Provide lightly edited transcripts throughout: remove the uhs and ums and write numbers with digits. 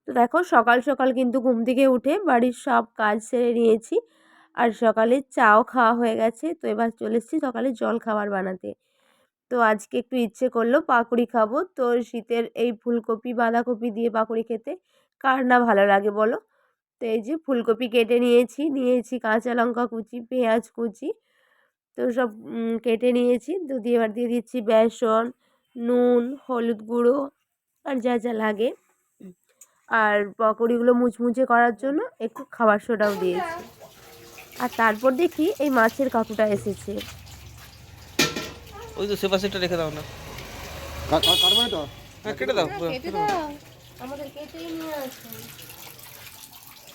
তো দেখো সকাল সকাল কিন্তু ঘুম থেকে উঠে বাড়ির সব কাজ সেরে নিয়েছি। আর সকালে চাও খাওয়া হয়ে গেছে, তো এবার চলে এসেছি সকালে জল খাবার বানাতে। তো আজকে একটু ইচ্ছে করলো পাকুড়ি খাবো, তো শীতের এই ফুলকপি বাঁধাকপি দিয়ে পাকুড়ি খেতে কার না ভালো লাগে বলো। তো এই যে ফুলকপি কেটে নিয়েছি কাঁচা লঙ্কা কুচি, পেঁয়াজ কুচি, তো সব কেটে নিয়েছি। তো দিয়ে এবার দিয়ে দিচ্ছি বেসন, নুন, হলুদ গুঁড়ো আর যা যা লাগে। আর পকোড়িগুলো মুচমুচে করার জন্য একটু খাবার সোডাও দিয়েছি। আর তারপর দেখি এই মাছের কাকুটা এসেছে। ওই তো সেপাশেটা রেখে দাও না, কাটবে তো, হ্যাঁ কেটে দাও, কেটে দাও, আমাদের কেটেই নিয়ে আসো।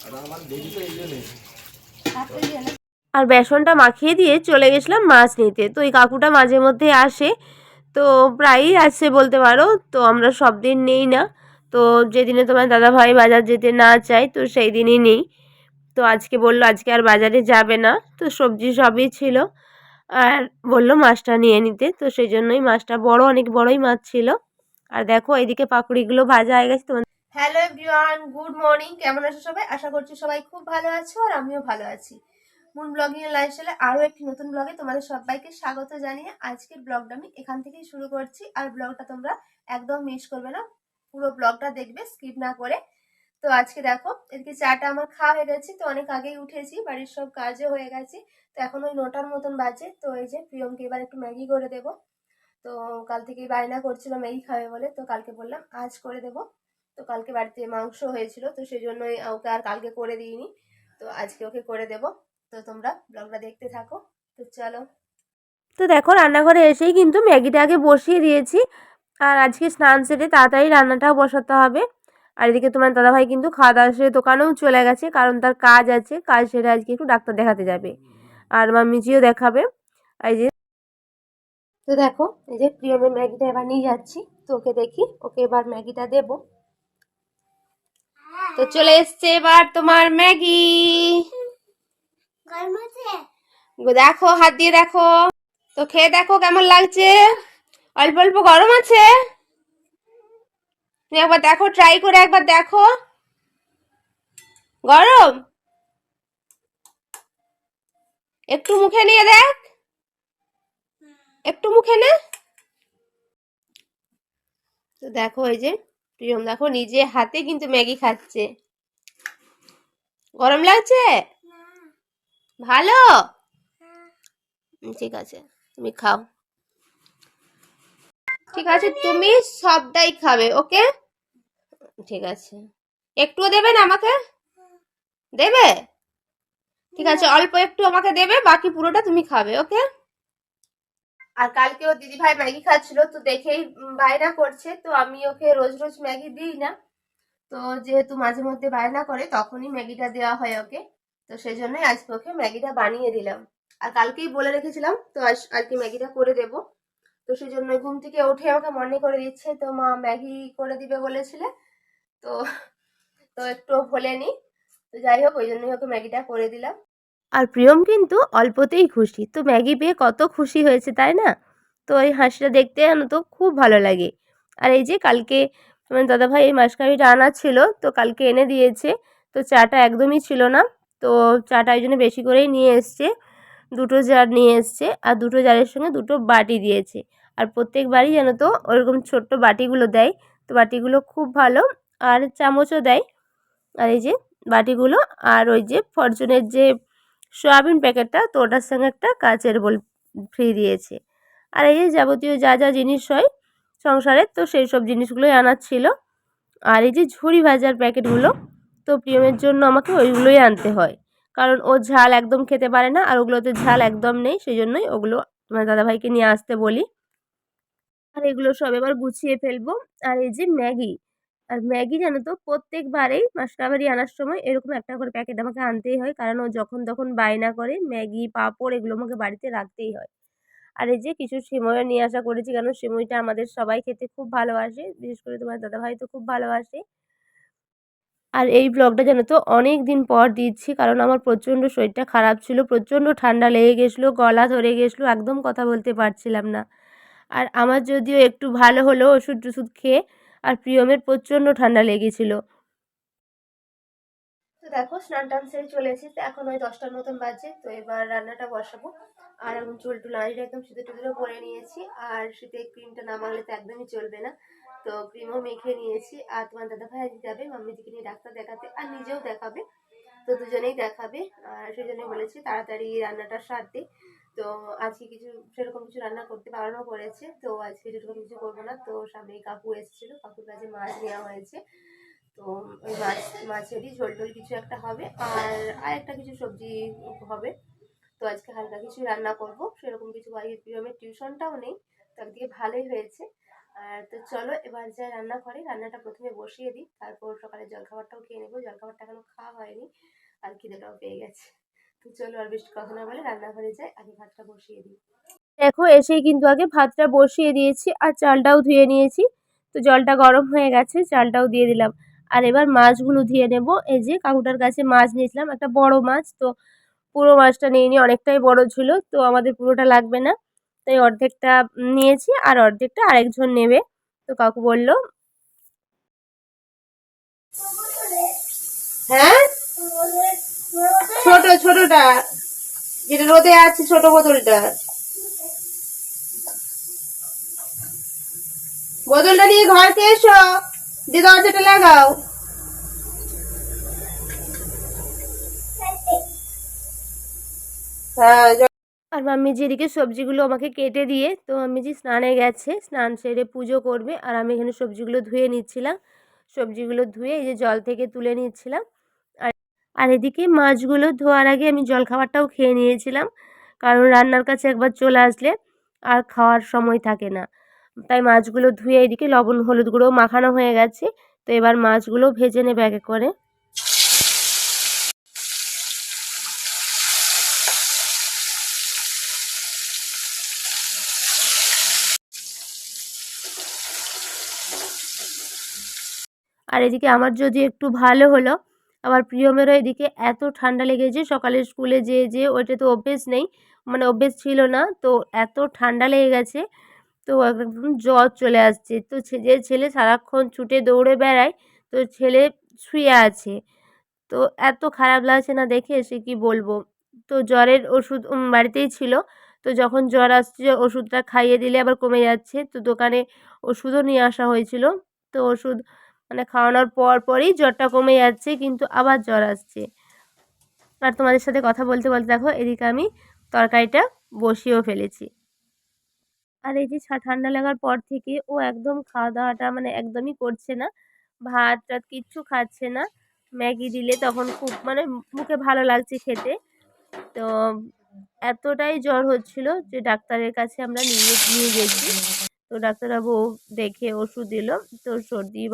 আর আমার দেরি তো এই জন্য আর বেসনটা মাখিয়ে দিয়ে চলে গেছিলাম মাছ নিতে। তো এই কাকুটা মাঝে মধ্যে আসে, তো প্রায়ই আসে বলতে পারো। তো আমরা সব দিন নেই না, তো যেদিনে তোমার দাদাভাই বাজার যেতে না চায় তো সেই দিনই নেই। তো আজকে বললো আজকে আর বাজারে যাবে না, তো সবজি সবই ছিল আর বললো মাছটা নিয়ে নিতে, তো সেই জন্যই মাছটা অনেক বড়ই মাছ ছিল। আর দেখো এইদিকে পাকুড়িগুলো ভাজা হয়ে গেছে। তোমার হ্যালো এভরিওয়ান, গুড মর্নিং। কেমন আছো সবাই? আশা করছি সবাই খুব ভালো আছো আর আমিও ভালো আছি। মুন ব্লগিং এর লাইফস্টাইলে আরো একটি নতুন ব্লগে তোমাদের সবাইকে স্বাগত জানিয়ে আজকের ব্লগটা আমি এখান থেকেই শুরু করছি। আর ব্লগটা তোমরা একদম মিস করবে না, পুরো ব্লগটা দেখবে স্কিপ না করে। তো আজকে দেখো এদিকে চাটা আমার খাওয়া হয়ে গেছে, তো অনেক আগেই উঠেছি, বাড়ির সব কাজও হয়ে গেছে। তো এখন ওই 9টার মতন বাজে। তো এই যে প্রিয়মকে এবার একটু ম্যাগি করে দেবো। তো কাল থেকেই বায়না করছিল ম্যাগি খাবে বলে, তো কালকে বললাম আজ করে দেবো। তো কালকে বাড়িতে মাংস হয়েছিল, তো সেই জন্যই ওকে আর কালকে করে দিইনি, তো আজকে ওকে করে দেবো। তো তোমরা ব্লগটা দেখতে থাকো। তো চলো। তো দেখো রান্নাঘরে এসেই কিন্তু ম্যাগিটা আগে বসিয়ে দিয়েছি। আর আজকে স্নান সেরে তাড়াতাড়ি রান্নাটাও বসাতে হবে। আর এদিকে তোমার দাদাভাই কিন্তু খাওয়া দাওয়া সেরে দোকানেও চলে গেছে, কারণ তার কাজ আছে, কাজ সেরে আজকে একটু ডাক্তার দেখাতে যাবে আর মাম্মিজিও দেখাবে। এই যে তো দেখো এই যে প্রিয়মের ম্যাগিটা এবার নিয়ে যাচ্ছি, তো ওকে দেখি ওকে এবার ম্যাগিটা দেব। তো চলে এসছে এবার তোমার ম্যাগি। দেখো হাত দিয়ে দেখো, তো খেয়ে দেখো কেমন লাগছে। অল্প অল্প গরম আছে, তুমি একবার দেখো, ট্রাই করে একবার দেখো। গরম একটু মুখে নিয়ে দেখ, একটু মুখে নে। তো দেখো এই যে প্রিয়ম দেখো নিজে হাতে কিন্তু ম্যাগি খাচ্ছে। গরম লাগছে? ভালো, ঠিক আছে তুমি খাও। ঠিক আছে তুমি সবটাই খাবে, ওকে? ঠিক আছে, একটুও দেবে না আমাকে? দেবে, ঠিক আছে অল্প একটু আমাকে দেবে, বাকি পুরোটা তুমি খাবে, ওকে? আর কালকে ও দিদি ভাই ম্যাগি খাচ্ছিল, তো দেখেই বায়না করছে। তো আমি ওকে রোজ রোজ ম্যাগি দিই না, তো যেহেতু মাঝে মধ্যে বায়না করে তখনই ম্যাগিটা দেওয়া হয় ওকে, তো সেই জন্যই আজকে ওকে ম্যাগিটা বানিয়ে দিলাম। আর কালকেই বলে রেখেছিলাম তো আজকে ম্যাগিটা করে দেব। তো সেই জন্য ঘুম থেকে উঠে আমাকে মনে করে দিচ্ছে, তো মা ম্যাগি করে দিবে বলেছিলে, তো তো একটু ভোলেনি। তো যাই হোক ওই জন্যই ওকে ম্যাগিটা করে দিলাম। আর প্রিয়ম কিন্তু অল্পতেই খুশি, তো ম্যাগি পেয়ে কত খুশি হয়েছে তাই না? তো এই হাসিটা দেখতে জানো তো খুব ভালো লাগে। আর এই যে কালকে আমার দাদাভাই এই মাসকারিটা আনা ছিল, তো কালকে এনে দিয়েছে। তো চাটা একদমই ছিল না, তো চাটা এই জন্য বেশি করেই নিয়ে এসছে। 2টো জার নিয়ে এসছে আর 2টো জারের সঙ্গে 2টো বাটি দিয়েছে। আর প্রত্যেকবারই জানো তো ওরকম ছোট্ট বাটিগুলো দেয়, তো বাটিগুলো খুব ভালো। আর চামচও দেয়। আর এই যে বাটিগুলো, আর ওই যে ফরচুনের যে সয়াবিন প্যাকেটটা, তো ওটার সঙ্গে একটা কাচের বোল ফ্রি দিয়েছে। আর এই যে যাবতীয় যা যা জিনিস হয় সংসারের, তো সেই সব জিনিসগুলোই আনার ছিল। আর এই যে ঝুড়ি ভাজার প্যাকেটগুলো, তো প্রিয়মের জন্য আমাকে ওইগুলোই আনতে হয়, কারণ ও ঝাল একদম খেতে পারে না, আর ওগুলোতে ঝাল একদম নেই, সেই জন্যই ওগুলো তোমার দাদাভাইকে নিয়ে আসতে বলি। আর এগুলো সব এবার গুছিয়ে ফেলবো। আর এই যে ম্যাগি, আর ম্যাগি জানো তো প্রত্যেকবারেই মাসকাবারি আনার সময় এরকম একটা করে প্যাকেট আমাকে আনতেই হয়, কারণ ও যখন তখন বায়না করে ম্যাগি পাঁপড় এগুলো আমাকে বাড়িতে রাখতেই হয়। আর এই যে কিছু সিমইও নিয়ে আসা করেছি, কারণ সিমইটা আমাদের সবাই খেতে খুব ভালোবাসে, বিশেষ করে তোমার দাদাভাই তো খুব ভালোবাসে। আর এই ব্লগটা জানো তো অনেক দিন পর দিচ্ছি, কারণ আমার প্রচণ্ড শরীরটা খারাপ ছিল, প্রচণ্ড ঠান্ডা লেগে গেছিলো, গলা ধরে গেছিলো, একদম কথা বলতে পারছিলাম না। আর আমার যদিও একটু ভালো হলো ওষুধ টষুধ খেয়ে, আর প্রিয়মের প্রচণ্ড ঠান্ডা লেগেছিলো। তো দেখো স্নান টান সেরে চলে এসেছি, তো এখন ওই 10টার মতন বাজে। তো এবার রান্নাটা বসাবো। আর এখন চুল টুল একদম সিঁদুর টিঁদুরও পরে নিয়েছি। আর শীতে ক্রিমটা না মাখলে তো একদমই চলবে না, তো ক্রিমও মেখে নিয়েছি। আর তোমার দাদা ভাই আজকে যাবে মাম্মিদিকে নিয়ে ডাক্তার দেখাতে, আর নিজেও দেখাবে। তো দুজনেই দেখাবে। আর সেই জন্য বলেছি তাড়াতাড়ি রান্নাটা সারতে। তো আজকে কিছু সেরকম কিছু রান্না করতে বারণও করেছে, তো আজকে সেরকম কিছু করবো না। তো সামনে কাকু এসেছিল, কাকুর কাছে মাছ নেওয়া হয়েছে। তো ওই মাছেরই ঝোল টোল কিছু একটা হবে, আর একটা কিছু সবজি হবে। তো আজকে হালকা কিছু রান্না করব, সেরকম কিছু প্রিয়মের টিউশনটাও নেই, তো একদিকে ভালোই হয়েছে। আর তো চলো এবার যা রান্না করে, রান্নাটা প্রথমে বসিয়ে দিই, তারপর সকালে জলখাবারটাও খেয়ে নেবো। জলখাবারটা এখনো খাওয়া হয়নি, আর খিদেটাও পেয়ে গেছে। তো চলো আর বেশি কথা না বলে রান্নাঘরে যাই, আগে ভাতটা বসিয়ে দিই। দেখো এসেই কিন্তু আগে ভাতটা বসিয়ে দিয়েছি, আর চালটাও ধুয়ে নিয়েছি। তো জলটা গরম হয়ে গেছে, চালটাও দিয়ে দিলাম। আর এবার মাছগুলো ধুয়ে নেব। এই যে কাকুটার কাছে মাছ নিয়েছিলাম, একটা বড় মাছ। তো পুরো মাছটা নিইনি, অনেকটাই বড় ছিল, তো আমাদের পুরোটা লাগবে না, তাই অর্ধেকটা নিয়েছি, আর অর্ধেকটা আরেকজন নেবে। তো কাকু বলল, হ্যাঁ ছোটটা যেটা রোদে আছে, ছোট বোতলটা, বোতলটা নিয়ে ঘরকে এসো, দিয়ে দরজাটা লাগাও। হ্যাঁ। আর মাম্মি যেদিকে সবজিগুলো আমাকে কেটে দিয়ে, তো মাম্মিজি স্নানে গেছে, স্নান সেরে পুজো করবে। আর আমি এখানে সবজিগুলো ধুয়ে নিচ্ছিলাম, সবজিগুলো ধুয়ে এই যে জল থেকে তুলে নিচ্ছিলাম। আর আর এদিকে মাছগুলো ধোয়ার আগে আমি জলখাবারটাও খেয়ে নিয়েছিলাম, কারণ রান্নার কাছে একবার চলে আসলে আর খাওয়ার সময় থাকে না। তাই মাছগুলো ধুয়ে এদিকে লবণ হলুদ গুঁড়ো মাখানো হয়ে গেছে। তো এবার মাছগুলো ভেজে নেবে এক এক করে। আর এদিকে আমার যদি একটু ভালো হলো, আবার প্রিয়মেরও এদিকে এত ঠান্ডা লেগেছে, সকালে স্কুলে যেয়ে ওইটা তো অভ্যেস নেই, মানে অভ্যেস ছিল না, তো এত ঠান্ডা লেগে গেছে, তো একদম জ্বর চলে আসছে। তো যে ছেলে সারাক্ষণ ছুটে দৌড়ে বেড়ায়, তো ছেলে শুয়ে আছে। তো এত খারাপ লাগছে না দেখে, সে কি বলবো। তো জ্বরের ওষুধ বাড়িতেই ছিল, তো যখন জ্বর আসছে ওষুধটা খাইয়ে দিলে আবার কমে যাচ্ছে। তো দোকানে ওষুধও নিয়ে আসা হয়েছিল, তো ওষুধ মানে খাওয়ানোর পরই জ্বরটা কমে যাচ্ছে, কিন্তু আবার জ্বর আসছে। আর তোমাদের সাথে কথা বলতে বলতে দেখো এদিকে আমি তরকারিটা বসিয়েও ফেলেছি। আর এই যে ঠান্ডা লাগার পর থেকে ও একদম খাওয়া দাওয়াটা মানে একদমই করছে না, ভাত টাত কিচ্ছু খাচ্ছে না। ম্যাগি দিলে তখন খুব মানে মুখে ভালো লাগছে খেতে। তো এতটাই জ্বর হচ্ছিল যে ডাক্তারের কাছে আমরা নিয়ে গেছি। তো ডাক্তারবাবু দেখে ওষুধ দিল। তো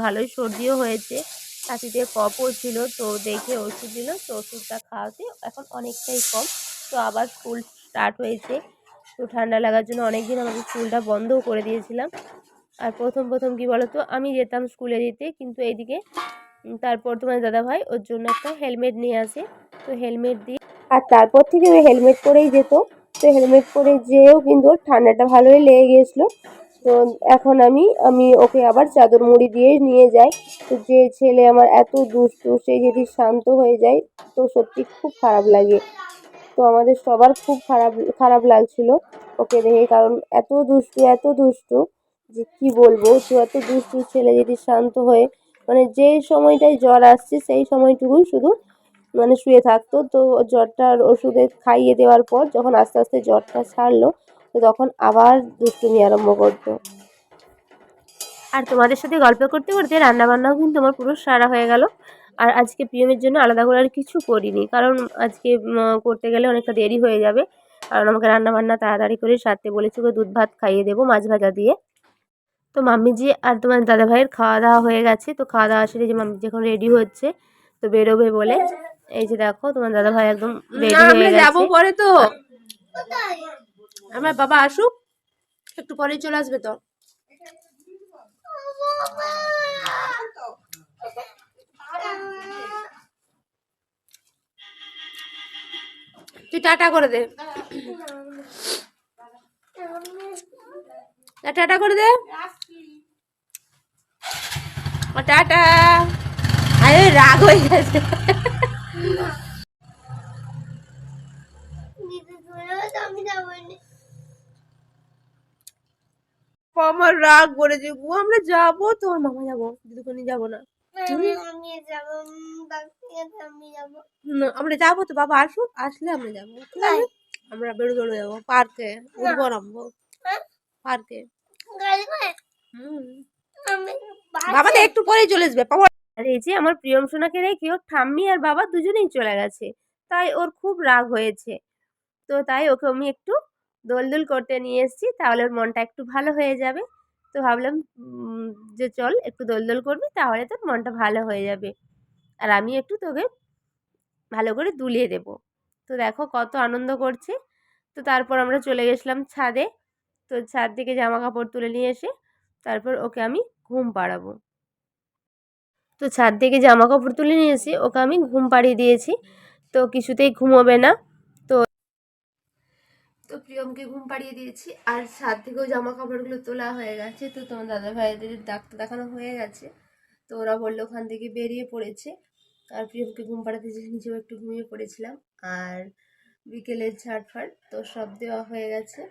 ভালোই সর্দিও হয়েছে, ছাতিতে কফও ছিল, তো দেখে ওষুধ দিল। তো ওষুধটা খাওয়াতে এখন অনেকটাই কম। তো আবার স্কুল স্টার্ট হয়েছে, তো ঠান্ডা লাগার জন্য অনেকদিন আমাদের স্কুলটা বন্ধও করে দিয়েছিলাম। আর প্রথম কি বলতো, আমি যেতাম স্কুলে দিতে, কিন্তু এইদিকে তারপর তোমার দাদাভাই ওর জন্য একটা হেলমেট নিয়ে আসে, তো হেলমেট দিয়ে আর তারপর থেকে ওই হেলমেট পরেই যেত। তো হেলমেট পরে যেয়েও কিন্তু ওর ঠান্ডাটা ভালোই লেগে গিয়েছিলো। তো এখন আমি ওকে আবার চাদর মুড়ি দিয়ে নিয়ে যাই। তো যে ছেলে আমার এত দুষ্টু, সে যদি শান্ত হয়ে যায় তো সত্যি খুব খারাপ লাগে। তো আমাদের সবার খুব খারাপ লাগছিল ওকে দেখে, কারণ এত দুষ্টু যে কি বলবো। তো এত দুষ্টু ছেলে যদি শান্ত হয়ে মানে যেই সময়টায় জ্বর আসছে সেই সময়টুকুই শুধু মানে শুয়ে থাকতো। তো জ্বরটার ওষুধে খাইয়ে দেওয়ার পর যখন আস্তে আস্তে জ্বরটা ছাড়লো, তো তখন আবার দুষ্টুমি আরম্ভ করতো। আর তোমাদের সাথে গল্প করতে করতে রান্নাবান্নাও কিন্তু আমার পুরো সারা হয়ে গেল। আর আজকে প্রিয়মের জন্য আলাদা করে আর কিছু করিনি, কারণ আজকে করতে গেলে অনেকটা দেরি হয়ে যাবে, কারণ আমাকে রান্নাবান্না তাড়াতাড়ি করে সারতে বলেছি, ওকে দুধ ভাত খাইয়ে দেবো মাছ ভাজা দিয়ে। তো মাম্মিজি আর তোমার দাদাভাইয়ের খাওয়া দাওয়া হয়ে গেছে। তো খাওয়া দাওয়া সেরে যে মাম্মিজি এখন রেডি হচ্ছে, তো বেরোবে বলে। এই যে দেখো তোমার দাদাভাই একদম রেডি হয়ে গেছে। যাবো পরে, তো আমার বাবা আসুক একটু পরেই চলে আসবে। তো তুই টাটা করে দে, টাটা করে দে, টাটা। আরে রাগ হয়ে গেছে। আমার রাগ করেছে গো, আমরা যাবো তো, মামা যাবো, দিদুখানি যাবো না। না, আমরা যাবো তো, বাবা আসুক, আসলে আমরা যাবো, ঠিক আছে? আমরা বেরো যাবো পার্কে, উঠবো নামবো পার্কে। বাবা তো একটু পরেই চলে আসবে বাবা। আর এই যে আমার প্রিয়ম সোনাকে রেখে ওর ঠাম্মি আর বাবা দুজনেই চলে গেছে, তাই ওর খুব রাগ হয়েছে। তো তাই ওকে আমি একটু দোলদোল করতে নিয়ে এসেছি, তাহলে ওর মনটা একটু ভালো হয়ে যাবে। তো ভাবলাম যে চল একটু দোলদোল করবি, তাহলে তোর মনটা ভালো হয়ে যাবে, আর আমি একটু তোকে ভালো করে দুলিয়ে দেব। তো দেখো কত আনন্দ করছে। তো তারপর আমরা চলে গেছিলাম ছাদে। তো ছাদ থেকে জামা কাপড় তুলে নিয়ে এসে তারপর ওকে আমি ঘুম পাড়াবো। তো ছাদ থেকে জামা কাপড় তুলে নিয়ে এসে ওকে আমি ঘুম পাড়িয়ে দিয়েছি, তো কিছুতেই ঘুমোবে না। তো প্রিয়মকে ঘুম পাড়িয়ে দিয়েছি, আর ছাদ থেকেও জামা কাপড়গুলো তোলা হয়ে গেছে। তো তোমার দাদা ভাইদের ডাক্তার দেখানো হয়ে গেছে, তো ওরা বললো ওখান থেকে বেরিয়ে পড়েছে। আর প্রিয়মকে ঘুম পাড়াতে নিজেও একটু ঘুমিয়ে পড়েছিলাম। আর বিকেলের ঝাড়ফাড় তো সব দেওয়া হয়ে গেছে।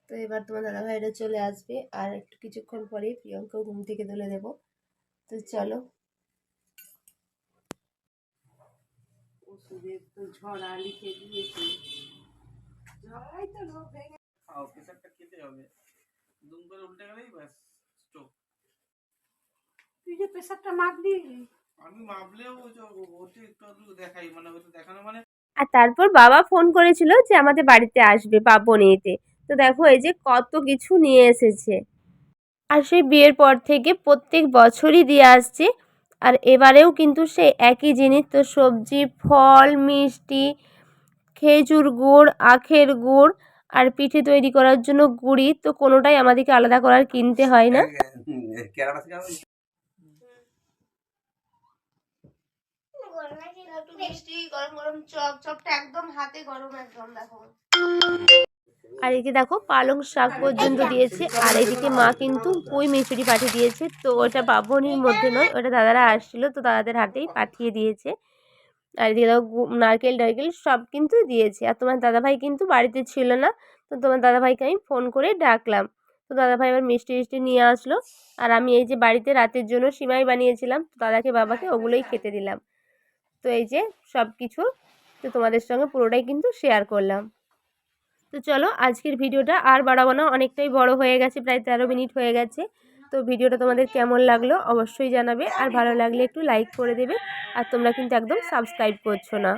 তো এবার তোমার দাদা ভাইরা চলে আসবে, আর একটু কিছুক্ষণ পরেই প্রিয়মকেও ঘুম থেকে তুলে দেবো। তো চলো। ওষুধের তো ঝড়া লিখে দিয়েছি, ঝড়াই তো রোগ ভেঙে। প্রেসারটা খেতে হবে, দুম করে উল্টে গেলেই ব্যাস স্ট্রোক। তুই যে প্রেসারটা মাপলি, আমি মাপলেও ওটা একটু আধটু দেখাই, মানে ওটা দেখানো মানে। আর তারপর বাবা ফোন করেছিল যে আমাদের বাড়িতে আসবে পাপো নিতে। তো দেখো এই যে কত কিছু নিয়ে এসেছে, আর সেই বিয়ের পর থেকে প্রত্যেক বছরই দিয়ে আসছে। আর এবারেও কিন্তু সেই একই জিনিস, তো সবজি, ফল, মিষ্টি, খেজুর গুড়, আখের গুড়, আর পিঠে তৈরি করার জন্য গুড়ি। তো কোনোটাই আমাদেরকে আলাদা করার কিনতে হয় না। মিষ্টি, গরম গরম চপ, চপটা একদম হাতে গরম, একদম দেখো। আর এদিকে দেখো পালং শাক পর্যন্ত দিয়েছে, আর এদিকে মা কিন্তু পুঁই মিচুরি পাঠিয়ে দিয়েছে। তো ওটা বাবনির মধ্যে নয়, ওটা দাদারা আসছিল, তো দাদাদের হাতেই পাঠিয়ে দিয়েছে। আর এদিকে দেখো নারকেল টারকেল সব কিন্তু দিয়েছে। আর তোমার দাদাভাই কিন্তু বাড়িতে ছিল না, তো তোমার দাদাভাইকে আমি ফোন করে ডাকলাম। তো দাদাভাই আবার মিষ্টি টিষ্টি নিয়ে আসলো। আর আমি এই যে বাড়িতে রাতের জন্য সিমাই বানিয়েছিলাম, তো দাদাকে বাবাকে ওগুলোই খেতে দিলাম। তো এই যে সব কিছু তো তোমাদের সঙ্গে পুরোটাই কিন্তু শেয়ার করলাম। তো চলো আজকের ভিডিওটা আর বাড়াবো না, অনেকটাই বড় হয়ে গেছে, প্রায় 13 মিনিট হয়ে গেছে। তো ভিডিওটা তোমাদের কেমন লাগলো অবশ্যই জানাবে, আর ভালো লাগলে একটু লাইক করে দেবে। আর তোমরা কিন্তু একদম সাবস্ক্রাইব করছো না।